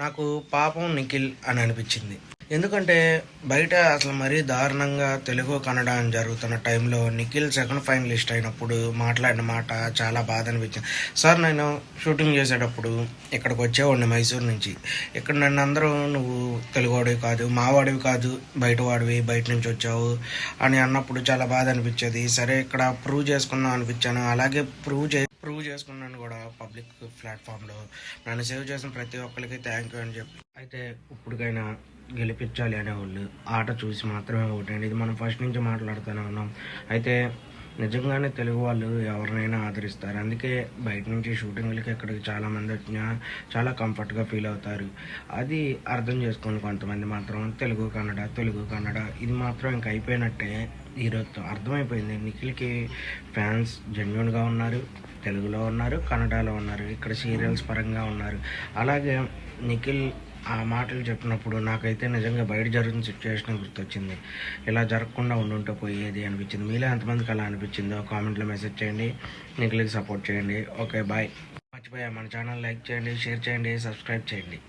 నాకు పాపం నిఖిల్ అని అనిపించింది. ఎందుకంటే బయట అసలు మరీ దారుణంగా తెలుగు, కన్నడ అని జరుగుతున్న టైంలో నిఖిల్ సెకండ్ ఫైనలిస్ట్ అయినప్పుడు మాట్లాడిన మాట చాలా బాధ అనిపించింది. సార్, నేను షూటింగ్ చేసేటప్పుడు ఇక్కడికి వచ్చేవాడిని మైసూరు నుంచి. ఇక్కడ నన్ను అందరూ నువ్వు తెలుగువాడివి కాదు, మావాడివి కాదు, బయటవాడివి, బయట నుంచి వచ్చావు అని అన్నప్పుడు చాలా బాధ అనిపించేది. సరే, ఇక్కడ ప్రూవ్ చేసుకుందాం అనిపించాను. అలాగే ప్రూవ్ చేసుకున్నాను కూడా పబ్లిక్ ప్లాట్ఫామ్లో. నన్ను సేవ్ చేసిన ప్రతి ఒక్కరికి థ్యాంక్ యూ అని చెప్పి. అయితే ఇప్పటికైనా గెలిపించాలి అనేవాళ్ళు ఆట చూసి మాత్రమే ఓటండి. ఇది మనం ఫస్ట్ నుంచి మాట్లాడుతూనే ఉన్నాం. అయితే నిజంగానే తెలుగు వాళ్ళు ఎవరినైనా ఆదరిస్తారు. అందుకే బయట నుంచి షూటింగ్లకి ఇక్కడికి చాలామంది వచ్చినా చాలా కంఫర్ట్గా ఫీల్ అవుతారు. అది అర్థం చేసుకొని కొంతమంది మాత్రం తెలుగు కన్నడ ఇది మాత్రం ఇంక అయిపోయినట్టే. ఈరోజుతో అర్థమైపోయింది. నిఖిల్కి ఫ్యాన్స్ జెన్యున్గా ఉన్నారు, తెలుగులో ఉన్నారు, కన్నడలో ఉన్నారు, ఇక్కడ సీరియల్స్ పరంగా ఉన్నారు. అలాగే నిఖిల్ ఆ మాటలు చెప్పినప్పుడు నాకైతే నిజంగా బయట జరిగిన సిచ్యువేషన్ గుర్తొచ్చింది. ఇలా జరగకుండా ఉండుంటే పోయేది అనిపించింది. మీలో ఎంతమందికి అలా అనిపించిందో కామెంట్లో మెసేజ్ చేయండి. నిఖిల్కి సపోర్ట్ చేయండి. Okay, bye. మర్చిపోయా, మన ఛానల్ లైక్ చేయండి, షేర్ చేయండి, సబ్స్క్రైబ్ చేయండి.